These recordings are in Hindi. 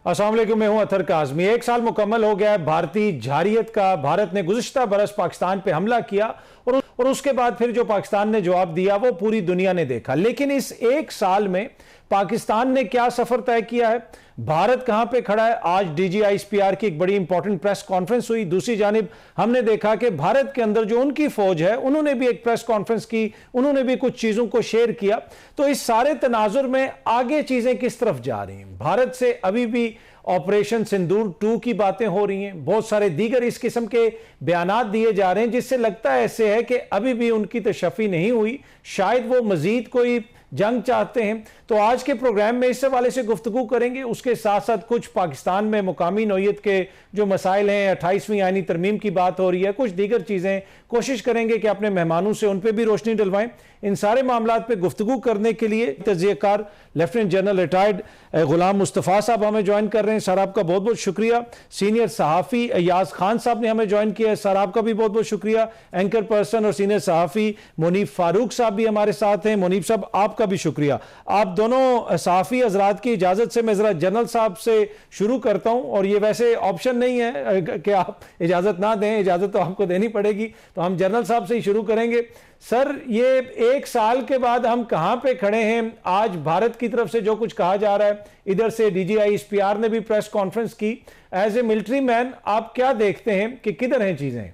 अस्सलाम वालेकुम, मैं हूं अतर काज़मी। एक साल मुकम्मल हो गया है भारतीय झारियत का। भारत ने गुज़िश्ता बरस पाकिस्तान पे हमला किया और उसके बाद फिर जो पाकिस्तान ने जवाब दिया वो पूरी दुनिया ने देखा। लेकिन इस एक साल में पाकिस्तान ने क्या सफर तय किया है, भारत कहां पे खड़ा है। आज DGISPR की एक बड़ी इंपॉर्टेंट प्रेस कॉन्फ्रेंस हुई। दूसरी जानिब हमने देखा कि भारत के अंदर जो उनकी फौज है उन्होंने भी एक प्रेस कॉन्फ्रेंस की, उन्होंने भी कुछ चीजों को शेयर किया। तो इस सारे तनाजुर में आगे चीजें किस तरफ जा रही हैं। भारत से अभी भी ऑपरेशन सिंदूर 2 की बातें हो रही हैं, बहुत सारे दीगर इस किस्म के बयानात दिए जा रहे हैं जिससे लगता है ऐसे है कि अभी भी उनकी तशफ़ी नहीं हुई, शायद वो मजीद कोई जंग चाहते हैं। तो आज के प्रोग्राम में इस हवाले से गुफ्तगू करेंगे। उसके साथ साथ कुछ पाकिस्तान में मुकामी नौइयत के जो मसाइल हैं, 28वीं आईनी तरमीम की बात हो रही है, कुछ दीगर चीज़ें कोशिश करेंगे कि अपने मेहमानों से उन पर भी रोशनी डलवाएं। इन सारे मामलात पे गुफ्तगू करने के लिए तजज़ियाकार लेफ्टिनेंट जनरल रिटायर्ड गुलाम मुस्तफ़ा साहब हमें ज्वाइन कर रहे हैं। सर आपका बहुत बहुत शुक्रिया। सीनियर सहाफ़ी अयाज खान साहब ने हमें ज्वाइन किया है, सर आपका भी बहुत बहुत शुक्रिया। एंकर पर्सन और सीनियर सहाफ़ी मुनीफ फारूक साहब भी हमारे साथ हैं। मुनीफ साहब आपका भी शुक्रिया। आप दोनों सहाफ़ी हजरात की इजाज़त से मैं ज़रा जनरल साहब से शुरू करता हूँ, और ये वैसे ऑप्शन नहीं है कि आप इजाज़त ना दें, इजाज़त तो आपको देनी पड़ेगी। तो हम जनरल साहब से ही शुरू करेंगे। सर, ये एक साल के बाद हम कहां पे खड़े हैं। आज भारत की तरफ से जो कुछ कहा जा रहा है, इधर से DGISPR ने भी प्रेस कॉन्फ्रेंस की। एज ए मिलिट्री मैन आप क्या देखते हैं कि किधर हैं चीजें।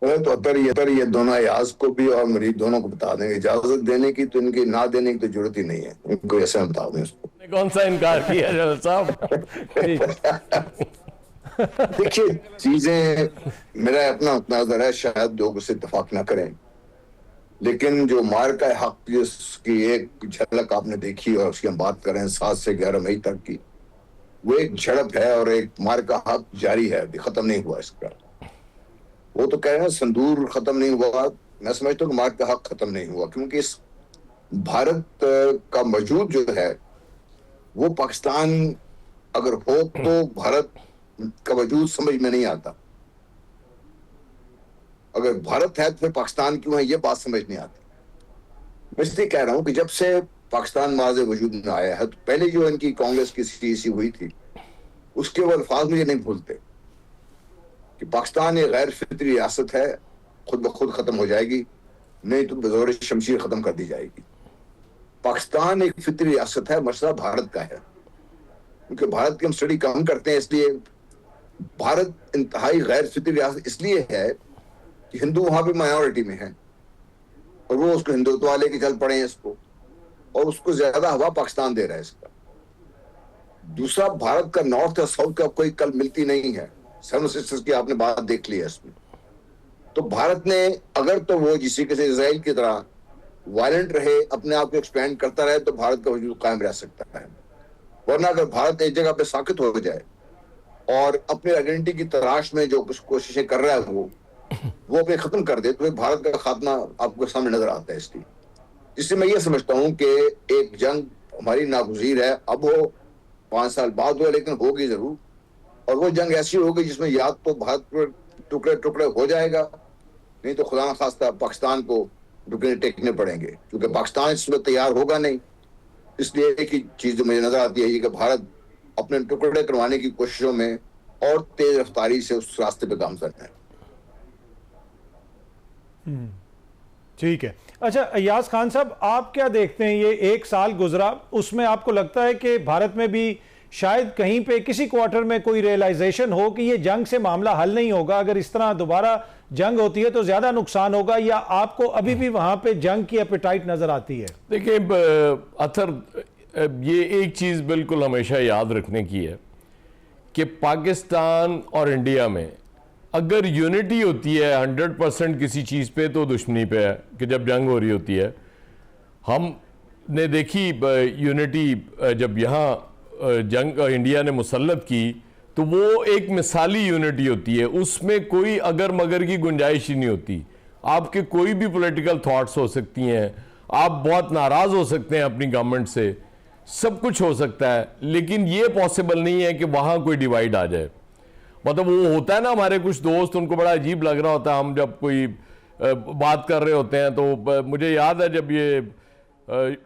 तो अतर ये दोनों अयाज को भी और मरीज दोनों को बता देंगे। इजाजत देने की तो इनकी ना देने की तो जरूरत ही नहीं है, इनको ऐसे बता दें। उसको कौन सा इनकार किया जनरल साहब। देखिए, चीजें मेरा अपना नजर है, शायद लोग उससे इत्तेफाक ना करें, लेकिन जो मार का हक जिसकी एक झलक आपने देखी और उसकी हम बात करें 7 से 11 मई तक की, वो एक झड़प है और एक मार का हक जारी है, अभी खत्म नहीं हुआ इसका। वो तो कह रहे हैं संदूर खत्म नहीं हुआ, मैं समझता हूँ मार का हक खत्म नहीं हुआ, क्योंकि इस भारत का वजूद जो है वो पाकिस्तान अगर हो तो भारत का वजूद समझ में नहीं आता। अगर भारत है तो फिर पाकिस्तान क्यों है, ये बात समझ नहीं आती। मैं इसलिए कह रहा हूं कि जब से पाकिस्तान माज़े वजूद में आया है, तो पहले जो इनकी कांग्रेस की CEC हुई थी उसके वो अल्फाज मुझे नहीं भूलते कि पाकिस्तान एक गैर फितरी रियासत है, खुद ब खुद खत्म हो जाएगी, नहीं तो बज़ोर शमशीर खत्म कर दी जाएगी। पाकिस्तान एक फितरी रियासत है, मसला भारत का है, क्योंकि भारत की हम स्टडी कम करते हैं। इसलिए भारत इंतहाई गैर फितरी रियासत इसलिए है कि हिंदू वहां भी माइनॉरिटी में है और वो उसको हिंदुत्व वाले के चल पड़े हैं इसको, और उसको ज्यादा हवा पाकिस्तान दे रहा है इसका। दूसरा, भारत का नॉर्थ या साउथ का कोई कल मिलती नहीं है। 7 सिस्टर्स की आपने बात देख ली है इसमें। तो भारत ने अगर तो वो जिसी के से इजराइल की तरह वायलेंट रहे, अपने आप को एक्सपेंड करता रहे, तो भारत का वजूद कायम रह सकता है। वरना अगर भारत एक जगह पे साकित हो जाए और अपनी आइडेंटिटी की तलाश में जो कुछ कोशिशें कर रहा है वो अपने खत्म कर दे, तो फिर भारत का खात्मा आपको सामने नजर आता है। इसलिए मैं ये समझता हूँ कि एक जंग हमारी नागुज़ीर है। अब वो 5 साल बाद हो, लेकिन होगी जरूर, और वो जंग ऐसी होगी जिसमें या तो भारत पर टुकड़े टुकड़े हो जाएगा, नहीं तो खुदा न खास्ता पाकिस्तान को टुकड़े टेकने पड़ेंगे, क्योंकि पाकिस्तान इसमें तैयार होगा नहीं। इसलिए एक ही चीज जो मुझे नजर आती है कि भारत अपने टुकड़े करवाने की कोशिशों में और तेज रफ्तारी से उस रास्ते पे काम करना है। ठीक है। अच्छा अयाज खान साहब, आप क्या देखते हैं, ये एक साल गुजरा, उसमें आपको लगता है कि भारत में भी शायद कहीं पे किसी क्वार्टर में कोई रियलाइजेशन हो कि ये जंग से मामला हल नहीं होगा, अगर इस तरह दोबारा जंग होती है तो ज्यादा नुकसान होगा, या आपको अभी भी वहां पे जंग की एपेटाइट नजर आती है। देखिए अथर, ये एक चीज बिल्कुल हमेशा याद रखने की है कि पाकिस्तान और इंडिया में अगर यूनिटी होती है 100% किसी चीज़ पे, तो दुश्मनी पे है कि जब जंग हो रही होती है। हमने देखी यूनिटी जब यहाँ जंग इंडिया ने मुसल्लत की, तो वो एक मिसाली यूनिटी होती है, उसमें कोई अगर मगर की गुंजाइश ही नहीं होती। आपके कोई भी पॉलिटिकल थॉट्स हो सकती हैं, आप बहुत नाराज़ हो सकते हैं अपनी गवर्नमेंट से, सब कुछ हो सकता है, लेकिन ये पॉसिबल नहीं है कि वहाँ कोई डिवाइड आ जाए। मतलब वो होता है ना, हमारे कुछ दोस्त, उनको बड़ा अजीब लग रहा होता है, हम जब कोई बात कर रहे होते हैं तो मुझे याद है जब ये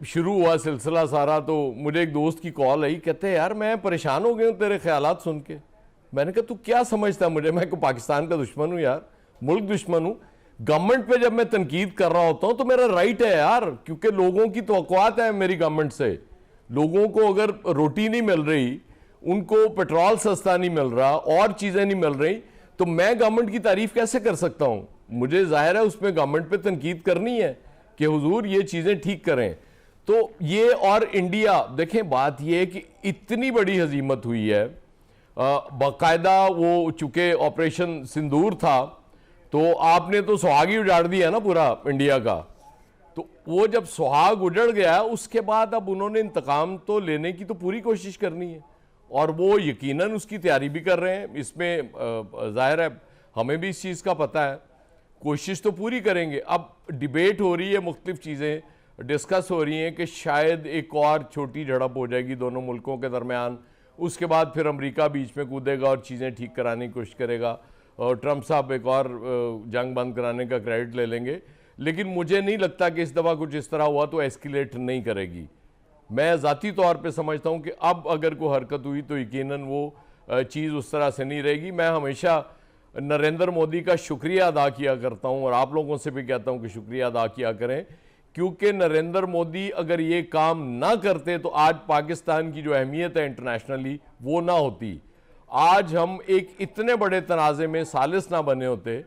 शुरू हुआ सिलसिला सारा, तो मुझे एक दोस्त की कॉल आई, कहते हैं यार मैं परेशान हो गया हूँ तेरे ख्यालात सुन के। मैंने कहा तू क्या समझता है मुझे, मैं को पाकिस्तान का दुश्मन हूँ यार, मुल्क दुश्मन हूँ? गवर्नमेंट पे जब मैं तनकीद कर रहा होता हूँ तो मेरा राइट है यार, क्योंकि लोगों की तवक्कुआत है मेरी गवर्नमेंट से। लोगों को अगर रोटी नहीं मिल रही, उनको पेट्रोल सस्ता नहीं मिल रहा, और चीज़ें नहीं मिल रही, तो मैं गवर्नमेंट की तारीफ कैसे कर सकता हूँ? मुझे जाहिर है उसमें गवर्नमेंट पे तनकीद करनी है कि हुजूर ये चीज़ें ठीक करें। तो ये और इंडिया, देखें बात ये है कि इतनी बड़ी हजीमत हुई है, बाकायदा वो चूंकि ऑपरेशन सिंदूर था, तो आपने तो सुहाग ही उजाड़ दिया ना पूरा इंडिया का। तो वो जब सुहाग उजड़ गया, उसके बाद अब उन्होंने इंतकाम तो लेने की तो पूरी कोशिश करनी है, और वो यकीनन उसकी तैयारी भी कर रहे हैं। इसमें जाहिर है हमें भी इस चीज़ का पता है, कोशिश तो पूरी करेंगे। अब डिबेट हो रही है, मुख्तलिफ चीज़ें डिस्कस हो रही हैं कि शायद एक और छोटी झड़प हो जाएगी दोनों मुल्कों के दरमियान, उसके बाद फिर अमेरिका बीच में कूदेगा और चीज़ें ठीक कराने की कोशिश करेगा, और ट्रंप साहब एक और जंग बंद कराने का क्रेडिट ले लेंगे। लेकिन मुझे नहीं लगता कि इस दफ़ा कुछ इस तरह हुआ तो एस्केलेट नहीं करेगी। मैं ज़ाती तौर पे समझता हूँ कि अब अगर कोई हरकत हुई तो यकीनन वो चीज़ उस तरह से नहीं रहेगी। मैं हमेशा नरेंद्र मोदी का शुक्रिया अदा किया करता हूँ, और आप लोगों से भी कहता हूँ कि शुक्रिया अदा किया करें, क्योंकि नरेंद्र मोदी अगर ये काम ना करते तो आज पाकिस्तान की जो अहमियत है इंटरनेशनली वो ना होती। आज हम एक इतने बड़े तनाज़े में सालिस ना बने होते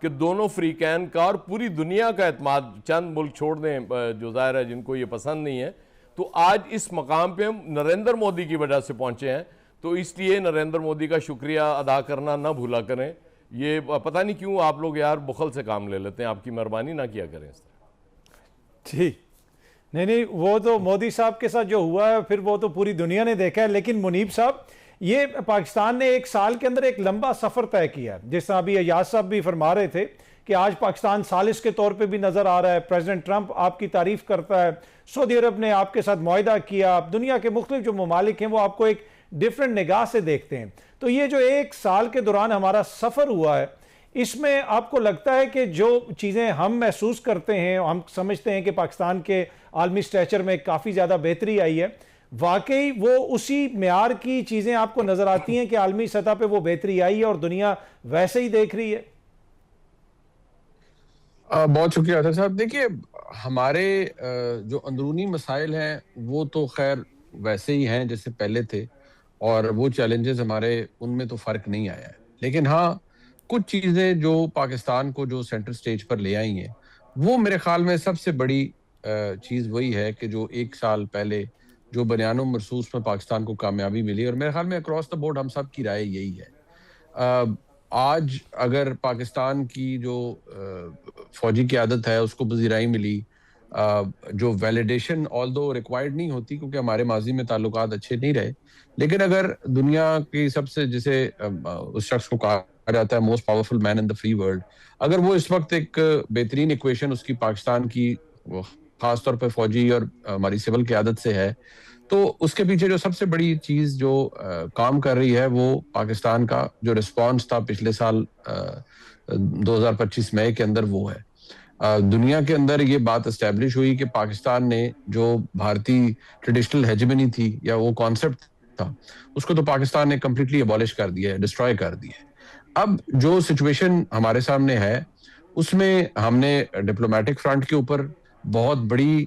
कि दोनों फ्रीकैन का और पूरी दुनिया का एतमाद, चंद मुल्क छोड़ दें जो ज़ाहिर है जिनको ये पसंद नहीं है, तो आज इस मकाम पे हम नरेंद्र मोदी की वजह से पहुँचे हैं। तो इसलिए नरेंद्र मोदी का शुक्रिया अदा करना ना भूला करें। ये पता नहीं क्यों आप लोग यार बुखल से काम ले लेते हैं, आपकी मेहरबानी ना किया करें इस तरह। ठीक, नहीं, वो तो मोदी साहब के साथ जो हुआ है फिर वो तो पूरी दुनिया ने देखा है। लेकिन मुनीब साहब, ये पाकिस्तान ने एक साल के अंदर एक लंबा सफर तय किया है, जिस तरह अभी अयाज साहब भी फरमा रहे थे कि आज पाकिस्तान सालिस के तौर पे भी नजर आ रहा है। प्रेसिडेंट ट्रंप आपकी तारीफ करता है, सऊदी अरब ने आपके साथ मुआहिदा किया, दुनिया के मुख्तलिफ जो ममालिक हैं वो आपको एक डिफरेंट निगाह से देखते हैं। तो ये जो एक साल के दौरान हमारा सफर हुआ है, इसमें आपको लगता है कि जो चीज़ें हम महसूस करते हैं, हम समझते हैं कि पाकिस्तान के आलमी स्ट्रेचर में काफ़ी ज़्यादा बेहतरी आई है, वाकई वो उसी म्यार की चीज़ें आपको नज़र आती हैं कि आलमी सतह पे वो बेहतरी आई है और दुनिया वैसे ही देख रही है? बहुत शुक्रिया अतर साहब। देखिए, हमारे जो अंदरूनी मसाइल हैं वो तो खैर वैसे ही हैं जैसे पहले थे, और वो चैलेंजेस हमारे उनमें तो फ़र्क नहीं आया है। लेकिन हाँ, कुछ चीज़ें जो पाकिस्तान को जो सेंटर स्टेज पर ले आई हैं, वो मेरे ख्याल में सबसे बड़ी चीज़ वही है कि जो एक साल पहले जो बयान मरसूस में पाकिस्तान को कामयाबी मिली, और मेरे ख्याल में अक्रॉस द बोर्ड हम सब की राय यही है। आज अगर पाकिस्तान की जो फौजी क़यादत है उसको वज़ीराई मिली, जो वैलिडेशन ऑल्दो रिक्वायर्ड नहीं होती क्योंकि हमारे माजी में ताल्लुकात अच्छे नहीं रहे, लेकिन अगर दुनिया की सबसे, जिसे उस शख्स को कहा जाता है most powerful man in the free world, अगर वो इस वक्त एक बेहतरीन इक्वेशन उसकी पाकिस्तान की खासतौर पर फौजी और हमारी सिविल क़यादत से है, तो उसके पीछे जो सबसे बड़ी चीज जो काम कर रही है वो पाकिस्तान का जो रिस्पांस था पिछले साल 2025 मई के अंदर, वो है। दुनिया के अंदर ये बात एस्टेब्लिश हुई कि पाकिस्तान ने जो भारतीय ट्रेडिशनल हेजेमनी थी या वो कॉन्सेप्ट था, उसको तो पाकिस्तान ने कंप्लीटली अबॉलिश कर दिया है, डिस्ट्रॉय कर दिया है। अब जो सिचुएशन हमारे सामने है उसमें हमने डिप्लोमेटिक फ्रंट के ऊपर बहुत बड़ी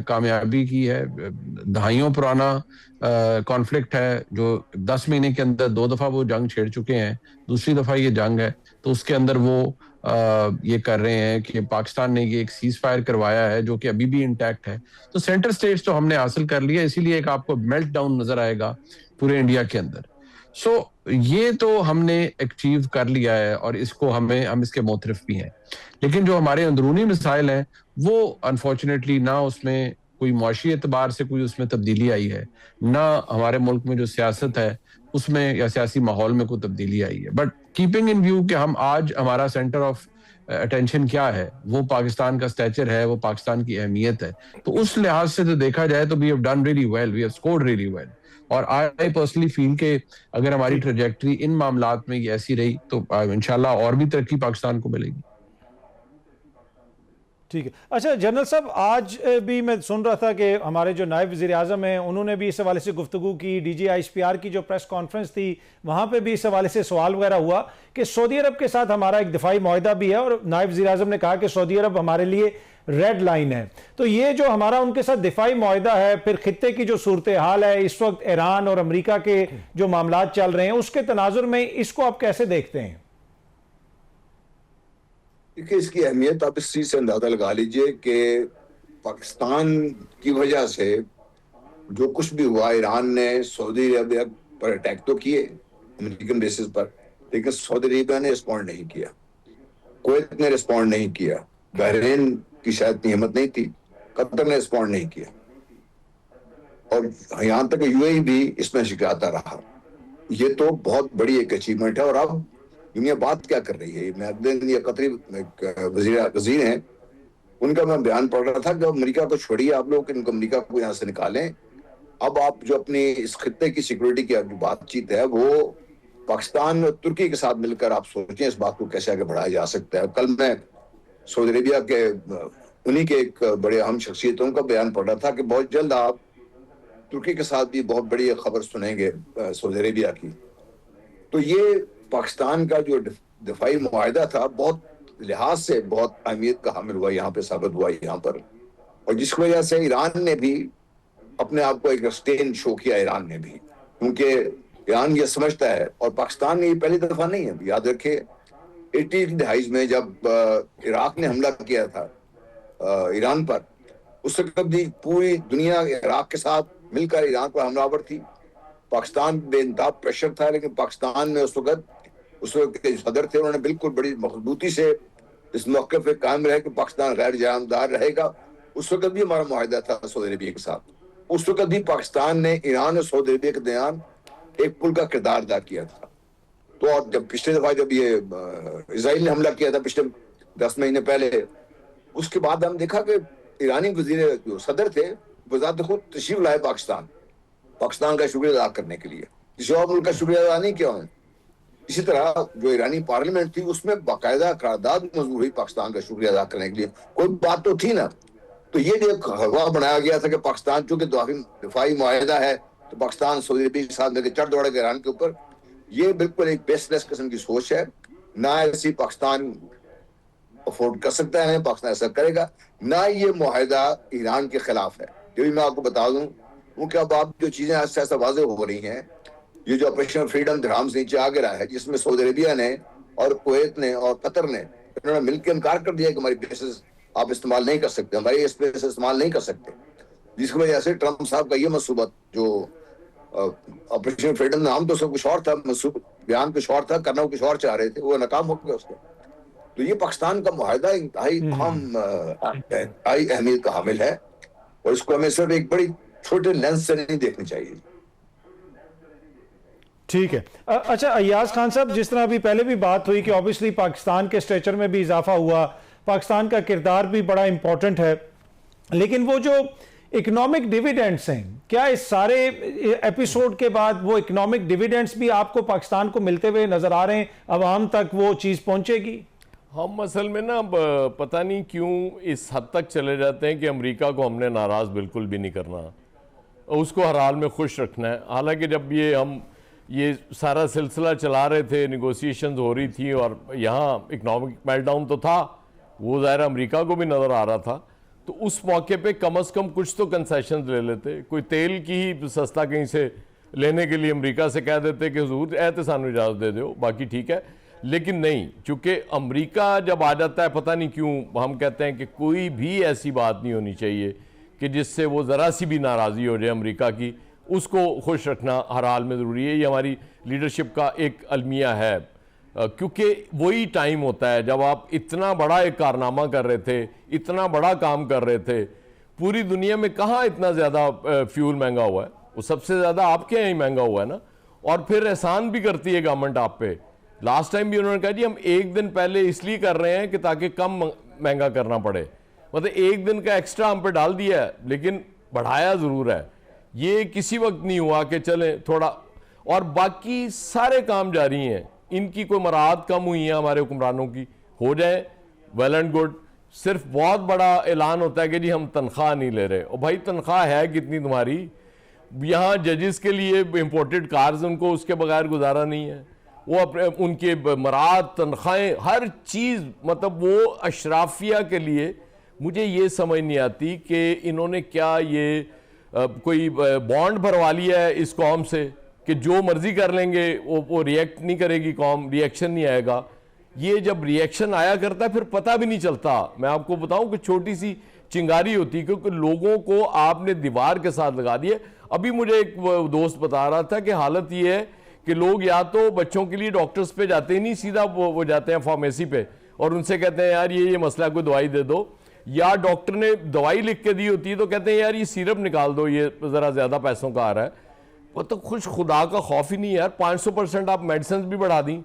कामयाबी की है। दहाइयों पुराना कॉन्फ्लिक्ट है जो 10 महीने के अंदर 2 दफा वो जंग छेड़ चुके हैं, दूसरी दफा ये जंग है, तो उसके अंदर वो ये कर रहे हैं कि पाकिस्तान ने ये एक सीज फायर करवाया है जो कि अभी भी इंटैक्ट है। तो सेंटर स्टेज तो हमने हासिल कर लिया, इसीलिए एक आपको मेल्ट डाउन नजर आएगा पूरे इंडिया के अंदर। सो ये तो हमने अचीव कर लिया है और इसको हम इसके मोतरफ भी हैं। लेकिन जो हमारे अंदरूनी मसाइल हैं वो अनफॉर्चुनेटली ना उसमें कोई मुआशी एतबार से कोई उसमें तब्दीली आई है, ना हमारे मुल्क में जो सियासत है उसमें या सियासी माहौल में कोई तब्दीली आई है। बट कीपिंग इन व्यू कि हम आज हमारा सेंटर ऑफ अटेंशन क्या है, वो पाकिस्तान का स्टैचर है, वो पाकिस्तान की अहमियत है, तो उस लिहाज से तो देखा जाए तो we have done really well, we have scored really well. और आई पर्सनली फील के अगर हमारी ट्रेजेक्टरी इन मामलात में ऐसी रही तो इंशाल्लाह और भी तरक्की पाकिस्तान को मिलेगी। ठीक है। अच्छा जनरल साहब, आज भी मैं सुन रहा था कि हमारे जो नायब वज़ीर आज़म हैं उन्होंने भी इस हवाले से गुफ्तगू की। DGISPR की जो प्रेस कॉन्फ्रेंस थी वहाँ पे भी इस हवाले से सवाल वगैरह हुआ कि सऊदी अरब के साथ हमारा एक दिफाई मुआहदा भी है, और नायब वज़ीर आज़म ने कहा कि सऊदी अरब हमारे लिए रेड लाइन है। तो ये जो हमारा उनके साथ दिफाई मुआहदा है, फिर खित्ते की जो सूरत हाल है इस वक्त ईरान और अमेरिका के जो मामलात चल रहे हैं, उसके तनाजुर में इसको आप कैसे देखते हैं? देखिए, इसकी अहमियत आप इस चीज से अंदाजा लगा लीजिए कि पाकिस्तान की वजह से जो कुछ भी हुआ, ईरान ने सऊदी अरेबिया पर अटैक तो किए अमेरिकन बेसिस पर, लेकिन सऊदी अरेबिया ने रिस्पॉन्ड नहीं किया, कुवैत ने रिस्पॉन्ड नहीं किया, बहरीन की शायद इतनी हिम्मत नहीं थी, कतर ने रिस्पॉन्ड नहीं किया, और यहां तक UAE भी इसमें शिकायता रहा। ये तो बहुत बड़ी एक अचीवमेंट है। और अब दुनिया बात क्या कर रही है? मैं अगले दिन ये कतरी वजीर हैं, उनका मैं बयान पढ़ रहा था कि अमेरिका को छोड़िए आप लोग, इनको अमेरिका को यहाँ से निकालें। अब आप जो अपनी इस खित्ते की सिक्योरिटी की जो बातचीत है वो पाकिस्तान और तुर्की के साथ मिलकर आप सोचें इस बात को कैसे आगे बढ़ाया जा सकता है। कल मैं सऊदी अरेबिया के उन्हीं के एक बड़े अहम शख्सियतों का बयान पढ़ रहा था कि बहुत जल्द आप तुर्की के साथ भी बहुत बड़ी खबर सुनेंगे सऊदी अरेबिया की। तो ये पाकिस्तान का जो दिफाई मुआहदा था बहुत लिहाज से बहुत अहमियत का हामिल हुआ, यहाँ पे साबित हुआ यहाँ पर, और जिसकी वजह से ईरान ने भी अपने आप को एक स्टेन शो किया। ईरान ने भी, क्योंकि ईरान ये समझता है, और पाकिस्तान ने ये पहली दफा नहीं है, याद रखे 80 की दहाई में जब इराक ने हमला किया था ईरान पर, उस वक्त भी पूरी दुनिया इराक के साथ मिलकर ईरान पर हमलावर थी। पाकिस्तान बेइंतहा प्रेशर था, लेकिन पाकिस्तान में उस वक्त के सदर थे, उन्होंने बिल्कुल बड़ी मजबूती से इस मौके पे कायम रहे कि पाकिस्तान गैर जानबदार रहेगा। उस वक्त भी हमारा मुआहदा था सऊदी अरेबिया के साथ। उस वक्त भी पाकिस्तान ने ईरान और सऊदी अरेबिया के दरमियान एक पुल का किरदार अदा किया था। तो और जब पिछले दफा जब ये इजराइल ने हमला किया था पिछले 10 महीने पहले, उसके बाद हम देखा कि ईरानी वजीर जो सदर थे वजात खुद तशरीफ लाए पाकिस्तान का शुक्रिया अदा करने के लिए, किसी और मुल्क का शुक्रिया अदा नहीं किया उन्होंने। इसी तरह जो ईरानी पार्लियामेंट थी उसमें बाकायदा करारदाद मंजूर हुई पाकिस्तान का शुक्रिया अदा करने के लिए, कोई बात तो थी ना। तो ये जो एक हवा बनाया गया था कि पाकिस्तान चूंकि दिफाई मुआहदा है तो पाकिस्तान सऊदी अरब के साथ मिलकर चढ़ दौड़ेगा ईरान के ऊपर, ये बिल्कुल एक बेसलेस किस्म की सोच है। ना ऐसी पाकिस्तान अफोर्ड कर सकता है, पाकिस्तान ऐसा करेगा, ना ये मुआहदा ईरान के खिलाफ है। ये भी मैं आपको बता दूं, क्योंकि अब आप जो चीजें ऐसा ऐसा वाजे हो रही हैं, ये जो ऑपरेशन फ्रीडम धराम से नीचे आ गिरा है, जिसमें सऊदी अरेबिया ने और कुवैत ने और कतर ने इन्होंने मिलकर इनकार कर दिया कि हमारी बेसिस आप इस्तेमाल नहीं कर सकते, हमारी स्पेस इस्तेमाल नहीं कर सकते, जिसकी वजह से ट्रंप साहब का ये मनसूबा जो ऑपरेशन फ्रीडम नाम तो उसका कुछ और था, बयान कुछ और था, करना कुछ और चाह रहे थे, वो नाकाम हो गया उसको। तो ये पाकिस्तान का मुआहदा इंतहाई अहमियत का हामिल है, और इसको हमें सिर्फ एक बड़ी छोटे लेंस से नहीं देखनी चाहिए। ठीक है। अच्छा अय्याज खान साहब, जिस तरह अभी पहले भी बात हुई कि ऑब्वियसली पाकिस्तान के स्टेचर में भी इजाफा हुआ, पाकिस्तान का किरदार भी बड़ा इंपॉर्टेंट है, लेकिन वो जो इकोनॉमिक डिविडेंड्स हैं, क्या इस सारे एपिसोड के बाद वो इकोनॉमिक डिविडेंड्स भी आपको पाकिस्तान को मिलते हुए नजर आ रहे हैं? अवाम तक वो चीज पहुंचेगी? हम असल में ना पता नहीं क्यों इस हद तक चले जाते हैं कि अमेरिका को हमने नाराज़ बिल्कुल भी नहीं करना, उसको हर हाल में खुश रखना है। हालांकि जब हम ये सारा सिलसिला चला रहे थे, निगोसिएशंस हो रही थी और यहाँ इकनॉमिक मेल्टडाउन तो था, वो ज़ाहिर अमेरिका को भी नज़र आ रहा था, तो उस मौके पे कम से कम कुछ तो कंसेशन ले लेते। कोई तेल की ही सस्ता कहीं से लेने के लिए अमेरिका से कह देते कि हुजूर ऐ तो सानू इजाज़त दे दो, बाकी ठीक है। लेकिन नहीं, चूँकि अमेरिका जब आ जाता है, पता नहीं क्यों हम कहते हैं कि कोई भी ऐसी बात नहीं होनी चाहिए कि जिससे वो ज़रा सी भी नाराज़ी हो जाए अमेरिका की, उसको खुश रखना हर हाल में ज़रूरी है। ये हमारी लीडरशिप का एक अलमिया है, क्योंकि वही टाइम होता है जब आप इतना बड़ा एक कारनामा कर रहे थे, इतना बड़ा काम कर रहे थे। पूरी दुनिया में कहाँ इतना ज़्यादा फ्यूल महंगा हुआ है, वो सबसे ज़्यादा आपके यहाँ ही महंगा हुआ है ना। और फिर एहसान भी करती है गवर्नमेंट आप पे। लास्ट टाइम भी उन्होंने कहा जी हम एक दिन पहले इसलिए कर रहे हैं कि ताकि कम महंगा करना पड़े, मतलब एक दिन का एक्स्ट्रा हम पे डाल दिया है, लेकिन बढ़ाया ज़रूर है। ये किसी वक्त नहीं हुआ कि चलें थोड़ा, और बाकी सारे काम जारी हैं, इनकी कोई मराहत कम हुई है हमारे हुक्मरानों की, हो जाए वेल एंड गुड। सिर्फ बहुत बड़ा ऐलान होता है कि जी हम तनख्वाह नहीं ले रहे। और भाई तनख्वाह है कितनी तुम्हारी? यहाँ जजेस के लिए इंपोर्टेड कार्स, उनको उसके बगैर गुजारा नहीं है। वो अपने उनके मराद, तनख्वाहें, हर चीज़, मतलब वो अशराफिया के लिए मुझे ये समझ नहीं आती कि इन्होंने क्या ये कोई बॉन्ड भरवा लिया है इस कौम से कि जो मर्जी कर लेंगे, वो रिएक्ट नहीं करेगी कौम, रिएक्शन नहीं आएगा। ये जब रिएक्शन आया करता है फिर पता भी नहीं चलता। मैं आपको बताऊं कि छोटी सी चिंगारी होती, क्योंकि लोगों को आपने दीवार के साथ लगा दिए। अभी मुझे एक दोस्त बता रहा था कि हालत ये है कि लोग या तो बच्चों के लिए डॉक्टर्स पे जाते ही नहीं, सीधा वो जाते हैं फार्मेसी पे और उनसे कहते हैं यार ये मसला, कोई दवाई दे दो, या डॉक्टर ने दवाई लिख के दी होती है तो कहते हैं यार ये सिरप निकाल दो, ये ज़रा ज़्यादा पैसों का आ रहा है। वो तो खुश खुदा का खौफ ही नहीं है यार। 500% आप मेडिसिन भी बढ़ा दी,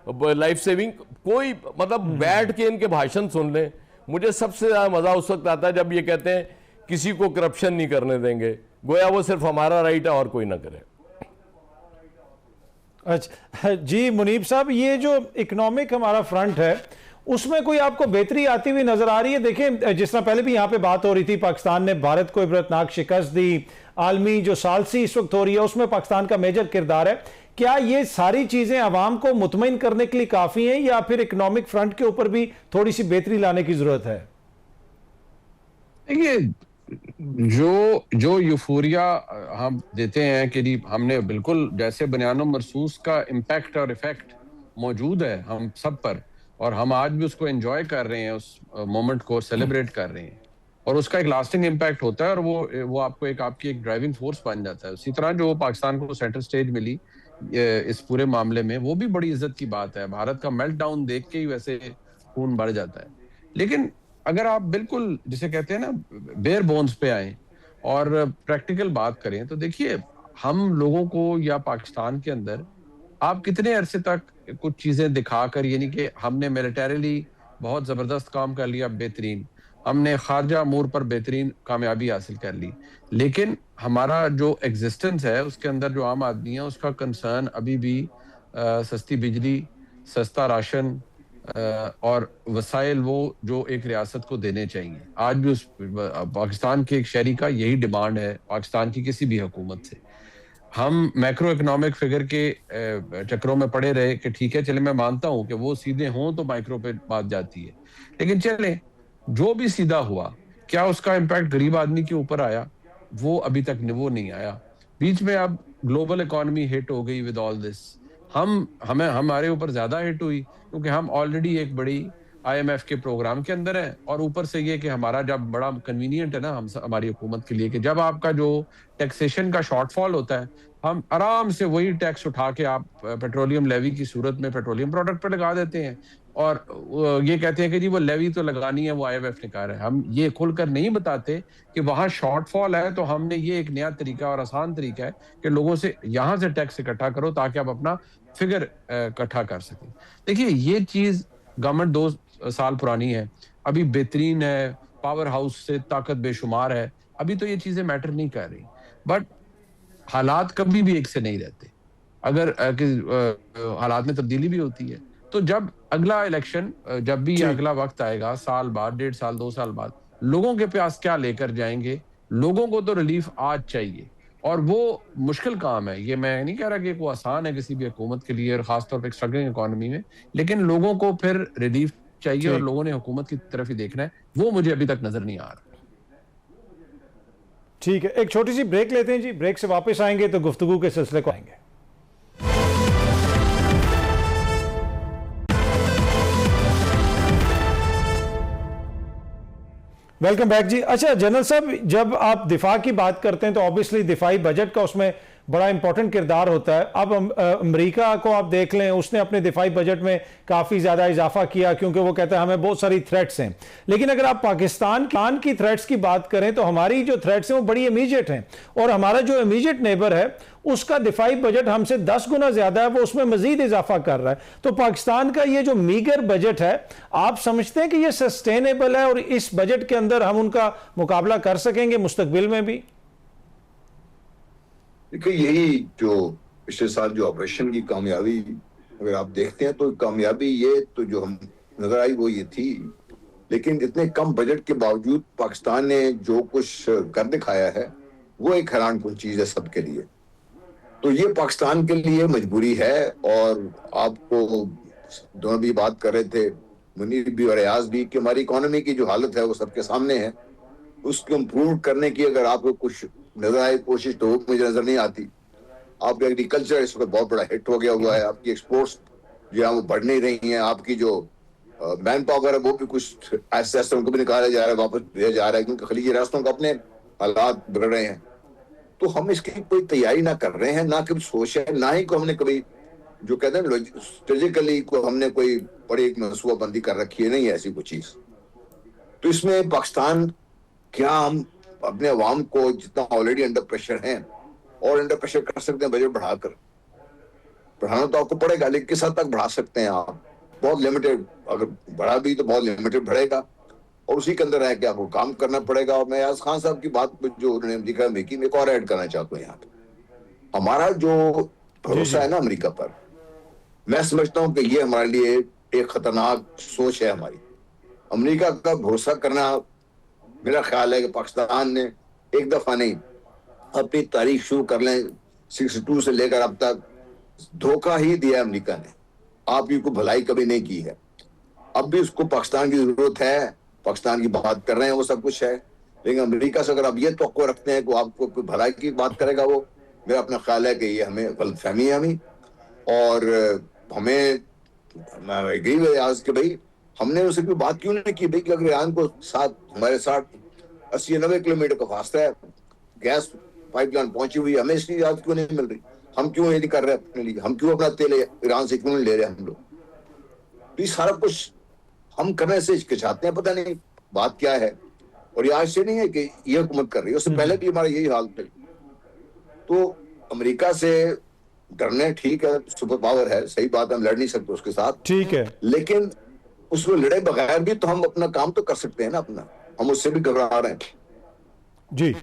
लाइफ सेविंग, कोई मतलब बैठ के इनके भाषण सुन लें। मुझे सबसे ज़्यादा मज़ा उस वक्त आता है जब ये कहते हैं किसी को करप्शन नहीं करने देंगे, गोया वो सिर्फ हमारा राइट है और कोई ना करे। अच्छा जी मुनीब साहब, ये जो इकोनॉमिक हमारा फ्रंट है उसमें कोई आपको बेहतरी आती हुई नजर आ रही है? देखिए जिस तरह पहले भी यहाँ पे बात हो रही थी, पाकिस्तान ने भारत को इबरतनाक शिकस्त दी, आलमी जो सालसी इस वक्त हो रही है उसमें पाकिस्तान का मेजर किरदार है। क्या ये सारी चीजें आवाम को मुतमईन करने के लिए काफी हैं या फिर इकोनॉमिक फ्रंट के ऊपर भी थोड़ी सी बेहतरी लाने की जरूरत है? देखिए, जो यूफोरिया हम देते हैं कि हमने बिल्कुल जैसे बयानो मरसूस का इम्पैक्ट और इफेक्ट मौजूद है हम सब पर, और हम आज भी उसको एंजॉय कर रहे हैं, उस मोमेंट को सेलिब्रेट कर रहे हैं, और उसका एक लास्टिंग इम्पैक्ट होता है और वो आपको आपकी एक ड्राइविंग फोर्स बन जाता है। उसी तरह जो पाकिस्तान को सेंटर स्टेज मिली इस पूरे मामले में, वो भी बड़ी इज्जत की बात है। भारत का मेल्ट डाउन देख के ही वैसे खून बढ़ जाता है। लेकिन अगर आप बिल्कुल जिसे कहते हैं ना बेयर बोन्स पे आए और प्रैक्टिकल बात करें, तो देखिए हम लोगों को या पाकिस्तान के अंदर आप कितने अरसे तक कुछ चीजें दिखाकर, यानी कि हमने मिलिटरीली बहुत जबरदस्त काम कर लिया, बेहतरीन, हमने खारजा अमूर पर बेहतरीन कामयाबी हासिल कर ली, लेकिन हमारा जो एग्जिस्टेंस है उसके अंदर जो आम आदमी है उसका कंसर्न अभी भी सस्ती बिजली, सस्ता राशन और वसाइल वो जो एक रियासत को देने चाहिए। आज भी उस पाकिस्तान के एक शहरी का यही डिमांड है पाकिस्तान की किसी भी हुकूमत से। हम मैक्रो इकोनॉमिक फिगर के चक्रों में पड़े रहे कि ठीक है, चले मैं मानता हूं कि वो सीधे हों तो माइक्रो पे बात जाती है, लेकिन चले जो भी सीधा हुआ, क्या उसका इम्पैक्ट गरीब आदमी के ऊपर आया? वो अभी तक वो नहीं आया। बीच में अब ग्लोबल इकोनॉमी हिट हो गई विद ऑल दिस, हमारे ऊपर ज्यादा हिट हुई क्योंकि हम ऑलरेडी एक बड़ी IMF के प्रोग्राम के अंदर है, और ऊपर से ये कि हमारा जब बड़ा कन्वीनियंट है ना हमारी हुकूमत के लिए कि जब आपका जो टैक्सेशन का शॉर्टफॉल होता है, हम आराम से वही टैक्स उठा के आप पेट्रोलियम लेवी की सूरत में पेट्रोलियम प्रोडक्ट पे लगा देते हैं, और ये कहते हैं कि जी वो लेवी तो लगानी है, वो IMF ने कहा है। हम ये खुलकर नहीं बताते कि वहां शॉर्टफॉल है, तो हमने ये एक नया तरीका और आसान तरीका है कि लोगों से यहां से टैक्स इकट्ठा करो ताकि आप अपना फिगर इकट्ठा कर सकें। देखिए ये चीज गवर्नमेंट 2 साल पुरानी है, अभी बेहतरीन है, पावर हाउस से ताकत बेशुमार है, अभी तो ये चीजें मैटर नहीं कर रही, बट हालात कभी भी एक से नहीं रहते। अगर हालात में तब्दीली भी होती है, तो जब अगला इलेक्शन, जब भी अगला वक्त आएगा, साल बाद, 1.5 साल 2 साल बाद, लोगों के पास क्या लेकर जाएंगे? लोगों को तो रिलीफ आज चाहिए, और वो मुश्किल काम है। ये मैं नहीं कह रहा कि वो आसान है किसी भी हुकूमत के लिए, और खासतौर पर स्ट्रगलिंग इकोनॉमी में, लेकिन लोगों को फिर रिलीफ चाहिए और लोगों ने हुकूमत की तरफ ही देखना है। वो मुझे अभी तक नजर नहीं आ रहा। ठीक है, एक छोटी सी ब्रेक लेते हैं जी, ब्रेक से वापस आएंगे तो गुफ्तगू के सिलसिले को आएंगे। वेलकम बैक जी। अच्छा जनरल साहब, जब आप दिफा की बात करते हैं तो ऑब्वियसली दिफाई बजट का उसमें बड़ा इंपॉर्टेंट किरदार होता है। अब अमेरिका को आप देख लें, उसने अपने दिफाई बजट में काफ़ी ज़्यादा इजाफा किया क्योंकि वो कहता है हमें बहुत सारी थ्रेट्स हैं। लेकिन अगर आप पाकिस्तान की थ्रेट्स की बात करें तो हमारी जो थ्रेट्स हैं वो बड़ी इमीडिएट हैं, और हमारा जो इमीडिएट नेबर है उसका दिफाई बजट हमसे 10 गुना ज़्यादा है, वो उसमें मजीद इजाफा कर रहा है। तो पाकिस्तान का ये जो मीगर बजट है, आप समझते हैं कि ये सस्टेनेबल है और इस बजट के अंदर हम उनका मुकाबला कर सकेंगे मुस्तकबिल में भी? देखिए यही जो पिछले साल जो ऑपरेशन की कामयाबी अगर आप देखते हैं, तो कामयाबी ये तो जो हम नजर आई वो ये थी लेकिन इतने कम बजट के बावजूद पाकिस्तान ने जो कुछ कर दिखाया है वो एक हैरानकुन चीज है सबके लिए। तो ये पाकिस्तान के लिए मजबूरी है। और आपको दोनों भी बात कर रहे थे, मुनीर भी और अयाज भी, कि हमारी इकोनॉमी की जो हालत है वो सबके सामने है। उसको इम्प्रूव करने की अगर आपको कुछ नजर आए कोशिश तो वो मुझे नजर नहीं आती। आपका एग्रीकल्चर इस वक्त बहुत बड़ा हिट हो गया हुआ है, आपकी एक्सपोर्ट्स जो है वो बढ़ नहीं रही हैं, आपकी जो मैन पावर है वो भी कुछ ऐसे ऐसे उनको भी निकाला जा रहा है, वापस भेजा जा रहा है, क्योंकि खलीजी रियासतों का अपने हालात बिगड़ रहे हैं। तो हम इसकी कोई तैयारी ना कर रहे हैं, ना कभी सोच है, ना ही को हमने कभी जो कहते हैं स्ट्रेटेजिकली को हमने कोई बड़ी एक मनसूबाबंदी कर रखी है, नहीं है ऐसी कोई चीज। तो इसमें पाकिस्तान क्या हम अपने अवाम को जितना ऑलरेडी अंडर प्रेशर है और अंडर प्रेशर कर सकते हैं बजट बढ़ाकर? बढ़ाना तो आपको पड़ेगा, लेकिन किस हद तक बढ़ा सकते हैं आप? बहुत लिमिटेड, अगर बढ़ा भी तो बहुत लिमिटेड बढ़ेगा और उसी के अंदर है कि आपको काम करना पड़ेगा। और मैं याज खान साहब की बात जो उन्होंने जिक्र में की, मैं एक और ऐड करना चाहता हूँ यहाँ पे। हमारा जो भरोसा है ना अमेरिका पर, मैं समझता हूँ कि ये हमारे लिए एक खतरनाक सोच है हमारी। अमेरिका का भरोसा करना, मेरा ख्याल है कि पाकिस्तान ने एक दफा नहीं अपनी तारीख शुरू कर लें 62 से लेकर अब तक धोखा ही दिया अमेरिका ने, आपकी कोई भलाई कभी नहीं की है। अब भी उसको पाकिस्तान की जरूरत है, पाकिस्तान की बात कर रहे हैं, वो सब कुछ है, लेकिन अमेरिका से अगर आप ये तवक्को रखते हैं कि आपको कोई भलाई की बात करेगा, वो मेरा अपना ख्याल है कि ये हमें गलतफहमी है हमें। और हमें मैं एग्री विद आज कि भाई हमने उससे कोई बात क्यों नहीं की भाई कि अगर ईरान को साथ हमारे साथ 80-90 किलोमीटर का फासला है, गैस पाइपलाइन पहुंची हुई, हमें इसकी इजाजत क्यों नहीं मिल रही? हम क्यों ये नहीं कर रहे अपने लिए? हम क्यों अपना तेल ईरान से क्यों नहीं ले रहे हम लोग? तो ये सारा कुछ हम करने से हिचकिचाते हैं, पता नहीं बात क्या है। और ये आज से नहीं है कि ये हुकूमत कर रही है, उससे पहले भी हमारा यही हाल था। तो अमेरिका से डरने, ठीक है, सुपर पावर है, सही बात है, हम लड़ नहीं सकते उसके साथ, ठीक है, लेकिन उसको लड़े बगैर भी तो हम अपना काम तो कर सकते हैं ना अपना। हम उससे भी घबरा रहे हैं। जी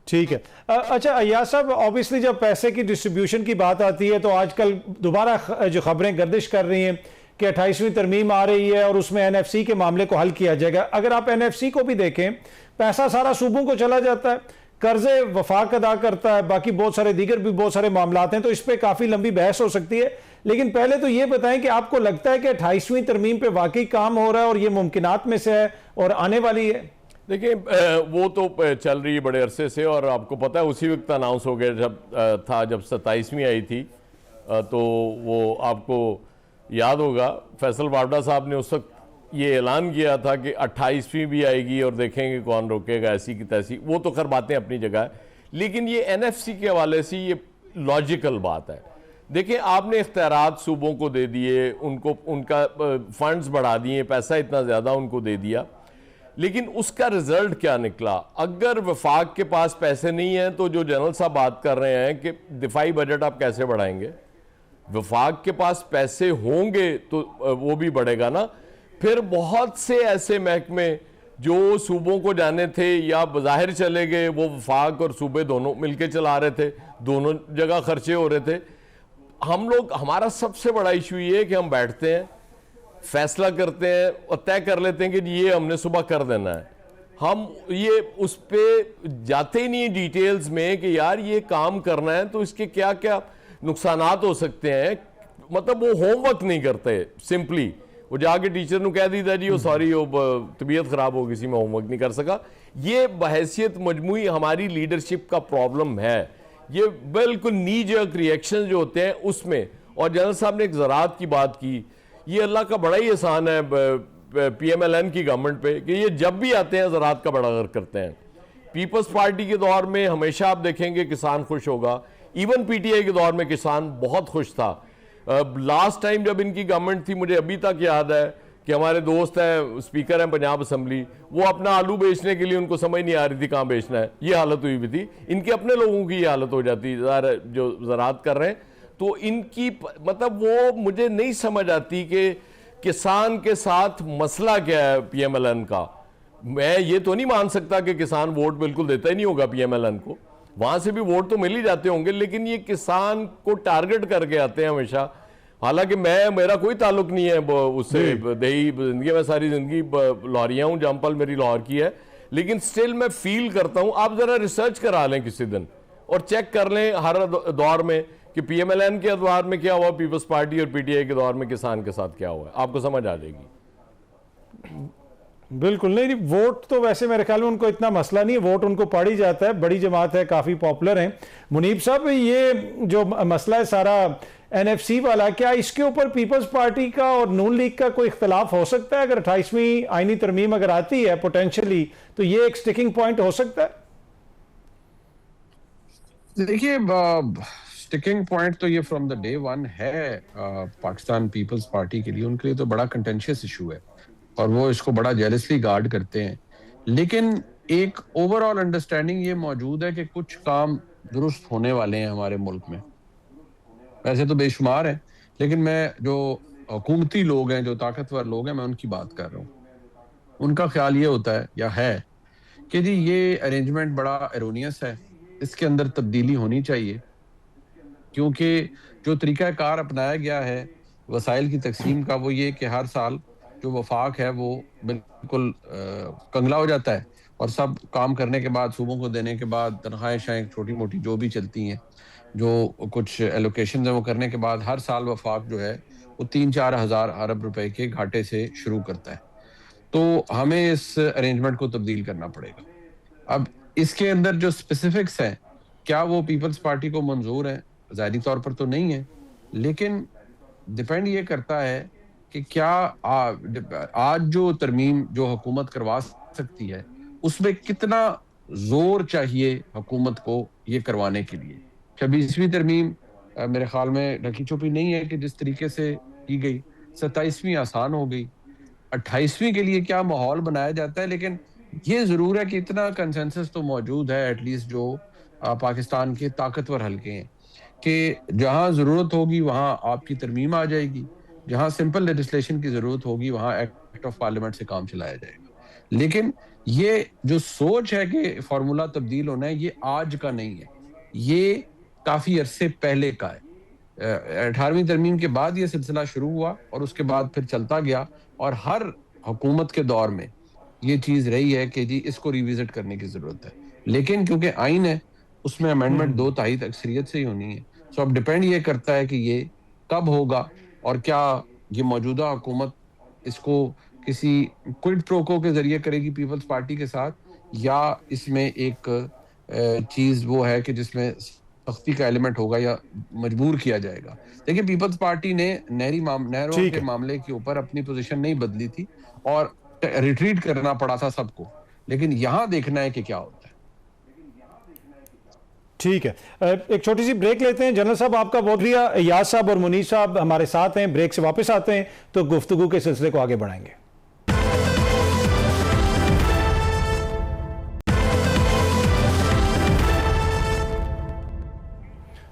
ठीक है। अच्छा अय्याज साहब, ऑब्वियसली जब पैसे की डिस्ट्रीब्यूशन की बात आती है तो आजकल दोबारा जो खबरें गर्दिश कर रही हैं कि 28वीं तरमीम आ रही है और उसमें एनएफसी के मामले को हल किया जाएगा। अगर आप एनएफसी को भी देखें, पैसा सारा सूबों को चला जाता है, कर्जे वफाक अदा करता है, बाकी बहुत सारे दीगर भी बहुत सारे मामलात हैं, तो इस पर काफी लंबी बहस हो सकती है। लेकिन पहले तो ये बताएं कि आपको लगता है कि 28वीं तरमीम पे वाकई काम हो रहा है और ये मुमकिनात में से है और आने वाली है? देखिए वो तो चल रही है बड़े अरसे से, और आपको पता है उसी वक्त अनाउंस हो गया जब 27वीं आई थी। तो वो आपको याद होगा फैसल वावडा साहब ने उस वक्त ये ऐलान किया था कि 28वीं भी आएगी और देखेंगे कौन रोकेगा, ऐसी की तैसी। वो तो खैर बातें अपनी जगह है, लेकिन ये एनएफसी के हवाले से ये लॉजिकल बात है। देखिए आपने इख्तियारात सूबों को दे दिए, उनको उनका फंड्स बढ़ा दिए, पैसा इतना ज़्यादा उनको दे दिया, लेकिन उसका रिजल्ट क्या निकला? अगर वफाक के पास पैसे नहीं हैं तो जो जनरल साहब बात कर रहे हैं कि दिफाई बजट आप कैसे बढ़ाएंगे, वफाक के पास पैसे होंगे तो वो भी बढ़ेगा ना। फिर बहुत से ऐसे महकमे जो सूबों को जाने थे या बज़ाहिर चले गए, वो वफाक और सूबे दोनों मिलके चला रहे थे, दोनों जगह खर्चे हो रहे थे। हम लोग, हमारा सबसे बड़ा इशू ये है कि हम बैठते हैं, फैसला करते हैं और तय कर लेते हैं कि ये हमने सुबह कर देना है। हम ये उस पर जाते ही नहीं डिटेल्स में कि यार ये काम करना है तो इसके क्या क्या नुकसानात हो सकते हैं। मतलब वो होमवर्क नहीं करते, सिंपली वो जाके टीचर ने कह दीदा जी वो सॉरी वो तबीयत खराब हो किसी में होमवर्क नहीं कर सका। ये बहैसियत मजमूई हमारी लीडरशिप का प्रॉब्लम है। ये बिल्कुल नी जर्क रिएक्शन जो होते हैं उसमें। और जनरल साहब ने एक ज़राअत की बात की, ये अल्लाह का बड़ा ही एहसान है पीएमएलएन की गवर्नमेंट पे कि ये जब भी आते हैं ज़राअत का बड़ा गर्व करते हैं। पीपल्स पार्टी के दौर में हमेशा आप देखेंगे किसान खुश होगा, इवन पीटीआई के दौर में किसान बहुत खुश था। लास्ट टाइम जब इनकी गवर्नमेंट थी, मुझे अभी तक याद है कि हमारे दोस्त हैं, स्पीकर हैं पंजाब असम्बली, वो अपना आलू बेचने के लिए उनको समझ नहीं आ रही थी कहाँ बेचना है, ये हालत हुई भी थी। इनके अपने लोगों की ये हालत हो जाती जो ज़राअत कर रहे हैं। तो इनकी मतलब वो मुझे नहीं समझ आती कि किसान के साथ मसला क्या है पीएमएलएन का। मैं ये तो नहीं मान सकता कि किसान वोट बिल्कुल देता ही नहीं होगा पीएमएलएन को, वहां से भी वोट तो मिल ही जाते होंगे, लेकिन ये किसान को टारगेट करके आते हैं हमेशा। हालांकि मेरा कोई ताल्लुक नहीं है उससे, दही जिंदगी में सारी जिंदगी लाहौरिया हूँ, जमपल मेरी लाहौर की है, लेकिन स्टिल मैं फील करता हूँ। आप जरा रिसर्च करा लें किसी दिन और चेक कर लें हर दौर में कि PMLN के दौर में क्या हुआ, पीपल्स पार्टी और PTI के दौर में किसान के साथ क्या हुआ है, आपको समझ आ जाएगी। बिल्कुल नहीं, वोट तो वैसे मेरे ख्याल में उनको इतना मसला नहीं है, वोट उनको पड़ ही जाता है, बड़ी जमात है, काफ़ी पॉपुलर है। मुनीब साहब, ये जो मसला है सारा NFC वाला, क्या इसके ऊपर पीपल्स पार्टी का और नून लीग का कोई इख्तलाफ हो सकता है? अगर 28वीं आईनी तरमीम अगर आती है पोटेंशियली, तो ये एक स्टिकिंग पॉइंट हो सकता है? देखिए, स्टिकिंग पॉइंट तो ये फ्रॉम द डे वन है पाकिस्तान पीपल्स पार्टी के लिए, उनके लिए तो बड़ा कंटेंशियस इशू है और वो इसको बड़ा जेलसली गार्ड करते हैं। लेकिन एक ओवरऑल अंडरस्टैंडिंग ये मौजूद है कि कुछ काम दुरुस्त होने वाले हैं हमारे मुल्क में। वैसे तो बेशुमार है, लेकिन मैं जो हुकूमती लोग हैं, जो ताकतवर लोग हैं, मैं उनकी बात कर रहा हूँ। उनका ख्याल ये होता है या है कि जी ये अरेंजमेंट बड़ा एरोनियस है, इसके अंदर तब्दीली होनी चाहिए, क्योंकि जो तरीकाकार अपनाया गया है वसाइल की तकसीम का, वो ये कि हर साल जो वफाक है वो बिल्कुल कंगला हो जाता है और सब काम करने के बाद, सूबों को देने के बाद, तनख्वाहें शायद छोटी मोटी जो भी चलती हैं, जो कुछ एलोकेशन है वो करने के बाद, हर साल वफाक जो है वो 3-4 हज़ार अरब रुपए के घाटे से शुरू करता है। तो हमें इस अरेंजमेंट को तब्दील करना पड़ेगा। अब इसके अंदर जो स्पेसिफिक्स हैं, क्या वो पीपल्स पार्टी को मंजूर है? ज़ाहिरी तौर पर तो नहीं है, लेकिन डिपेंड ये करता है कि क्या आज जो तरमीम जो हुकूमत करवा सकती है, उसमें कितना जोर चाहिए हुकूमत को ये करवाने के लिए। 26वीं तरमीम मेरे ख्याल में ढकी छुपी नहीं है कि जिस तरीके से की गई, 27वीं आसान हो गई, 28वीं के लिए क्या माहौल बनाया जाता है। लेकिन ये जरूर है कि इतना कंसेंसस तो मौजूद है, एटलीस्ट जो पाकिस्तान के ताकतवर हल्के हैं, कि जहां जरूरत होगी वहां आपकी तरमीम आ जाएगी, जहां सिंपल लेजिस्लेशन की जरूरत होगी वहां एक्ट ऑफ पार्लियामेंट से काम चलाया जाएगा। लेकिन ये जो सोच है कि फार्मूला तब्दील होना है, ये आज का नहीं है, ये काफी अरसे पहले का है। 18वीं तरमीम के बाद ये सिलसिला शुरू हुआ और उसके बाद फिर चलता गया, और हर हुकूमत के दौर में ये चीज रही है कि जी इसको रिविजिट करने की जरूरत है। लेकिन क्योंकि आइन है, उसमें अमेंडमेंट 2/3 अक्सरियत से ही होनी है। सो अब डिपेंड ये करता है कि ये कब होगा और क्या ये मौजूदा हुकूमत इसको किसी क्विड प्रोको के जरिए करेगी पीपल्स पार्टी के साथ, या इसमें एक चीज वो है कि जिसमें सख्ती का एलिमेंट होगा या मजबूर किया जाएगा। देखिए, पीपल्स पार्टी ने नहरों के मामले के ऊपर अपनी पोजीशन नहीं बदली थी और रिट्रीट करना पड़ा था सबको, लेकिन यहां देखना है कि क्या होता है। ठीक है, एक छोटी सी ब्रेक लेते हैं। जनरल साहब, आपका बहुत शुक्रिया। याद साहब और मुनीर साहब हमारे साथ हैं, ब्रेक से वापस आते हैं तो गुफ्तगू के सिलसिले को आगे बढ़ाएंगे।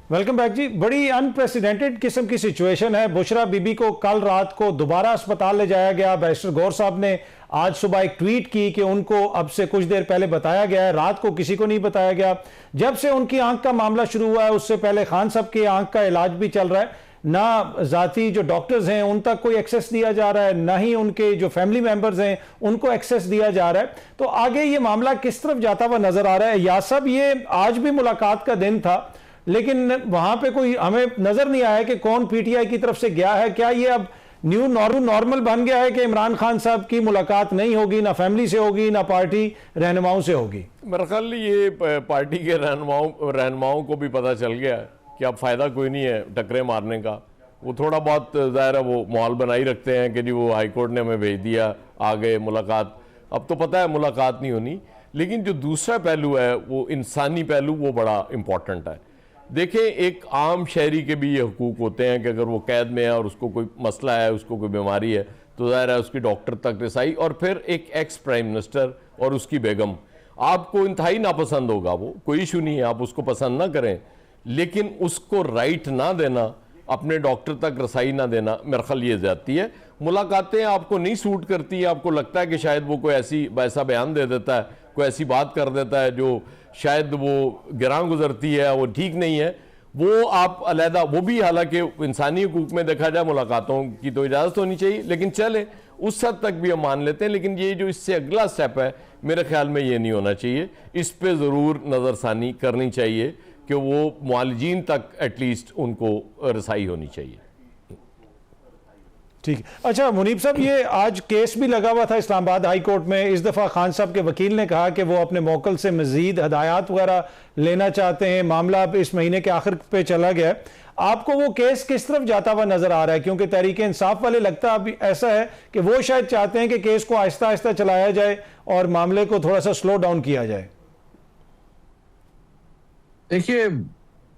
वेलकम बैक जी। बड़ी अनप्रेसिडेंटेड किस्म की सिचुएशन है। बुशरा बीबी को कल रात को दोबारा अस्पताल ले जाया गया। बैरिस्टर गौर साहब ने आज सुबह एक ट्वीट की कि उनको अब से कुछ देर पहले बताया गया है, रात को किसी को नहीं बताया गया। जब से उनकी आंख का मामला शुरू हुआ है, उससे पहले खान साहब की आंख का इलाज भी चल रहा है। ना जाती जो डॉक्टर्स हैं उन तक कोई एक्सेस दिया जा रहा है, ना ही उनके जो फैमिली मेंबर्स हैं उनको एक्सेस दिया जा रहा है। तो आगे ये मामला किस तरफ जाता हुआ नजर आ रहा है? या सब ये आज भी मुलाकात का दिन था, लेकिन वहां पे कोई हमें नजर नहीं आया कि कौन पीटीआई की तरफ से गया है। क्या ये अब न्यू नॉर्मल बन गया है कि इमरान खान साहब की मुलाकात नहीं होगी, ना फैमिली से होगी, ना पार्टी रहनुमाओं से होगी? मेरा ख्याल ये पार्टी के रहनुमाओं को भी पता चल गया कि अब फायदा कोई नहीं है टकरे मारने का। वो थोड़ा बहुत ज़ाहिर है वो माहौल बनाई रखते हैं कि जी वो हाईकोर्ट ने हमें भेज दिया, आ गए मुलाकात। अब तो पता है मुलाकात नहीं होनी। लेकिन जो दूसरा पहलू है, वो इंसानी पहलू, वो बड़ा इंपॉर्टेंट है। देखें, एक आम शहरी के भी ये हुकूक होते हैं कि अगर वो कैद में है और उसको कोई मसला है, उसको कोई बीमारी है, तो ज़ाहिर है उसकी डॉक्टर तक रसाई। और फिर एक एक्स प्राइम मिनिस्टर और उसकी बेगम, आपको इंतहाई नापसंद होगा, वो कोई इशू नहीं है, आप उसको पसंद ना करें, लेकिन उसको राइट ना देना, अपने डॉक्टर तक रसाई ना देना, मेरा ख्याल ये ज़्यादती है। मुलाकातें आपको नहीं सूट करती है, आपको लगता है कि शायद वो कोई ऐसा बयान दे देता है, कोई ऐसी बात कर देता है जो शायद वो गिरां गुजरती है, वो ठीक नहीं है, वो आप अलहदा, वो भी हालांकि इंसानी हुकूक में देखा जाए मुलाकातों की तो इजाज़त होनी चाहिए, लेकिन चले उस हद तक भी हम मान लेते हैं। लेकिन ये जो इससे अगला स्टेप है, मेरे ख्याल में ये नहीं होना चाहिए। इस पे ज़रूर नज़रसानी करनी चाहिए कि वो मुआलिजीन तक एटलीस्ट उनको रसाई होनी चाहिए। ठीक है। अच्छा मुनीब साहब, ये आज केस भी लगा हुआ था इस्लामाबाद हाई कोर्ट में। इस दफ़ा खान साहब के वकील ने कहा कि वो अपने मौकल से मज़ीद हदायत वगैरह लेना चाहते हैं। मामला अब इस महीने के आखिर पे चला गया है। आपको वो केस किस तरफ जाता हुआ नजर आ रहा है? क्योंकि तहरीक इंसाफ वाले लगता है अभी ऐसा है कि वो शायद चाहते हैं कि केस को आहिस्ता आहिस्ता चलाया जाए और मामले को थोड़ा सा स्लो डाउन किया जाए। देखिए,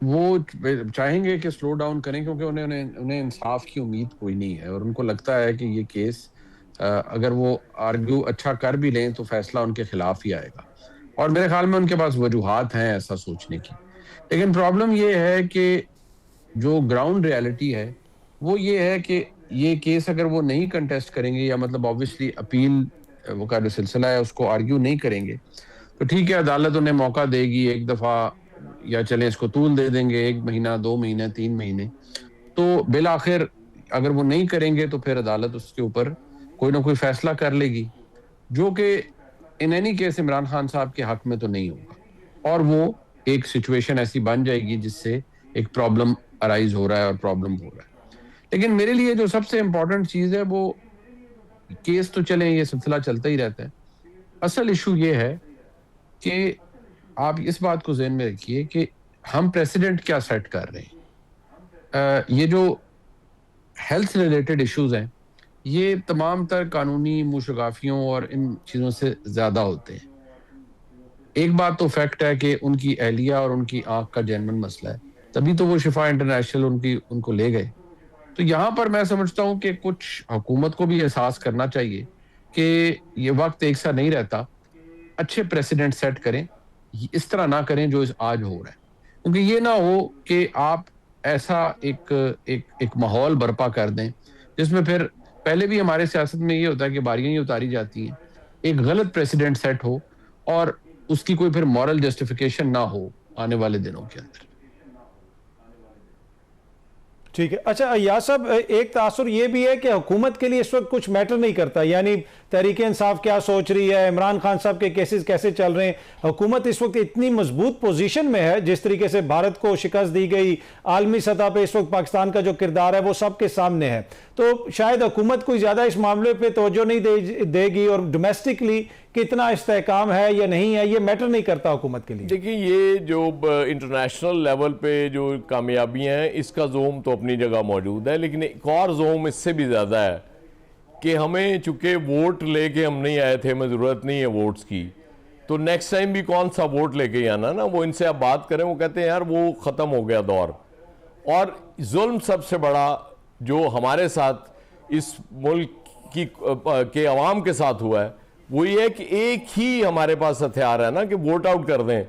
वो चाहेंगे कि स्लो डाउन करें क्योंकि उन्हें इंसाफ की उम्मीद कोई नहीं है और उनको लगता है कि ये केस अगर वो आर्ग्यू अच्छा कर भी लें तो फैसला उनके खिलाफ ही आएगा। और मेरे ख्याल में उनके पास वजूहात हैं ऐसा सोचने की। लेकिन प्रॉब्लम ये है कि जो ग्राउंड रियलिटी है वो ये है कि ये केस अगर वो नहीं कंटेस्ट करेंगे या मतलब ऑब्वियसली अपील वो का जो सिलसिला है उसको आर्ग्यू नहीं करेंगे तो ठीक है, अदालत उन्हें मौका देगी एक दफा, या चले इसको तूल दे देंगे 1 महीना, 2 महीने, 3 महीने। तो बिल आखिर अगर वो नहीं करेंगे तो फिर अदालत उसके ऊपर कोई ना कोई फैसला कर लेगी, जो कि in any case Imran Khan साहब के हक में तो नहीं होगा और वो एक सिचुएशन ऐसी बन जाएगी जिससे एक प्रॉब्लम अराइज हो रहा है और प्रॉब्लम हो रहा है। लेकिन मेरे लिए जो सबसे इंपॉर्टेंट चीज है वो केस तो चले, ये सिलसिला चलता ही रहता है। असल इशू ये है कि आप इस बात को ज़हन में रखिए कि हम प्रेसिडेंट क्या सेट कर रहे हैं। ये जो हेल्थ रिलेटेड इश्यूज हैं ये तमाम तर कानूनी मुशगाफियों और इन चीज़ों से ज़्यादा होते हैं। एक बात तो फैक्ट है कि उनकी एहलिया और उनकी आंख का जेन्युइन मसला है, तभी तो वो शिफा इंटरनेशनल उनको ले गए। तो यहाँ पर मैं समझता हूँ कि कुछ हुकूमत को भी एहसास करना चाहिए कि ये वक्त एक सा नहीं रहता। अच्छे प्रेसिडेंट सेट करें, इस तरह ना करें जो आज हो रहा है, क्योंकि ये ना हो कि आप ऐसा एक माहौल बर्पा कर दें जिसमें फिर पहले भी हमारे सियासत में ये होता है कि बारियां ही उतारी जाती हैं, एक गलत प्रेसिडेंट सेट हो और उसकी कोई फिर मॉरल जस्टिफिकेशन ना हो आने वाले दिनों के अंदर। ठीक है। अच्छा या साहब, एक तासुर ये भी है कि हुकूमत के लिए इस वक्त कुछ मैटर नहीं करता, यानी तहरीक इंसाफ क्या सोच रही है, इमरान खान साहब के केसेस कैसे चल रहे हैं। हुकूमत इस वक्त इतनी मजबूत पोजीशन में है, जिस तरीके से भारत को शिकस्त दी गई, आलमी सतह पे इस वक्त पाकिस्तान का जो किरदार है वो सबके सामने है। तो शायद हुकूमत कोई ज़्यादा इस मामले पर तवज्जो नहीं देगी और डोमेस्टिकली कितना इस्तेहकाम है या नहीं है ये मैटर नहीं करता हुकूमत के लिए। देखिए, ये जो इंटरनेशनल लेवल पे जो कामयाबियां हैं इसका जोम तो अपनी जगह मौजूद है, लेकिन एक और जोम इससे भी ज़्यादा है कि हमें चूंकि वोट लेके हम नहीं आए थे, हमें ज़रूरत नहीं है वोट्स की, तो नेक्स्ट टाइम भी कौन सा वोट लेके ही आना ना। वो इनसे आप बात करें, वो कहते हैं यार वो ख़त्म हो गया दौर। और जुल्म सबसे बड़ा जो हमारे साथ इस मुल्क के अवाम के साथ हुआ है वो ये है कि एक ही हमारे पास हथियार है ना कि वोट आउट कर दें।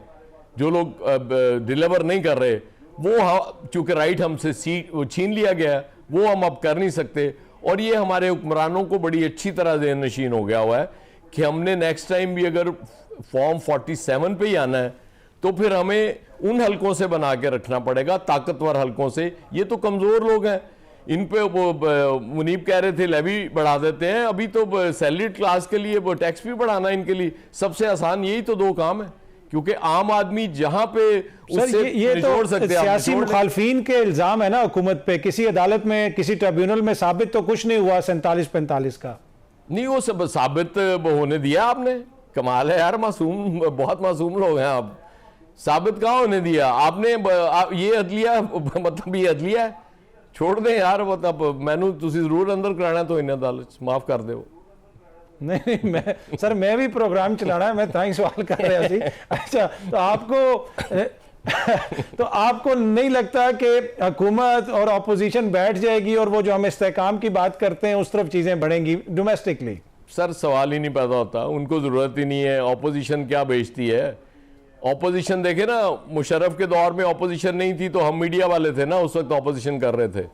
जो लोग डिलीवर नहीं कर रहे वो चूंकि राइट हमसे छीन लिया गया है, वो हम अब कर नहीं सकते। और ये हमारे हुक्मरानों को बड़ी अच्छी तरह ज़हन नशीन हो गया हुआ है कि हमने नेक्स्ट टाइम भी अगर फॉर्म 47 पे ही आना है तो फिर हमें उन हलकों से बना के रखना पड़ेगा, ताकतवर हलकों से। ये तो कमज़ोर लोग हैं, इन पे वो मुनीब कह रहे थे लेवी बढ़ा देते हैं, अभी तो सैलरीड क्लास के लिए वो टैक्स भी बढ़ाना इनके लिए सबसे आसान यही तो 2 काम है, क्योंकि आम आदमी जहां पे उससे ये तो सियासी मुखालफीन के इल्जाम है ना हुकूमत पे। किसी अदालत में किसी ट्रिब्यूनल में साबित तो कुछ नहीं हुआ 47-45 का। नहीं, वो सब साबित होने दिया आपने। कमाल है यार, मासूम, बहुत मासूम लोग हैं आप। साबित कहाँ होने दिया आपने? ये अदलिया मतलब ये अदलिया है, छोड़ दें यार। मतलब मैनू तुसी जरूर अंदर कराना तो इन अदालत माफ कर दो। नहीं मैं भी प्रोग्राम चलाना है, मैं ताई सवाल कर रहा थी। अच्छा, तो आपको नहीं लगता कि हुकूमत और अपोजिशन बैठ जाएगी और वो जो हम इस्तेहकाम की बात करते हैं उस तरफ चीजें बढ़ेंगी डोमेस्टिकली? सर सवाल ही नहीं पैदा होता, उनको जरूरत ही नहीं है। ऑपोजिशन क्या बेचती है? ऑपोजिशन देखे ना, मुशर्रफ के दौर में ऑपोजिशन नहीं थी तो हम मीडिया वाले थे ना, उस वक्त ऑपोजिशन कर रहे थे।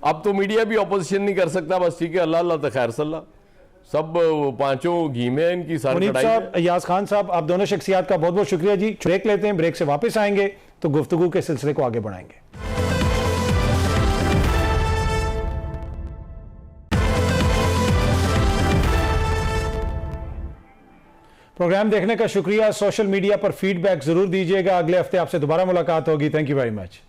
अब तो मीडिया भी ऑपोजिशन नहीं कर सकता, बस ठीक है, अल्लाह अल्लाह तो खैर सल्ला। सब वो पांचों घी में इनकी सर मुनीब कढ़ाई साहब, है। अय्याज खान साहब, आप दोनों शख्सियात का बहुत बहुत शुक्रिया जी। ब्रेक लेते हैं, ब्रेक से वापस आएंगे तो गुफ्तगू के सिलसिले को आगे बढ़ाएंगे। प्रोग्राम देखने का शुक्रिया। सोशल मीडिया पर फीडबैक जरूर दीजिएगा। अगले हफ्ते आपसे दोबारा मुलाकात होगी। Thank you very much.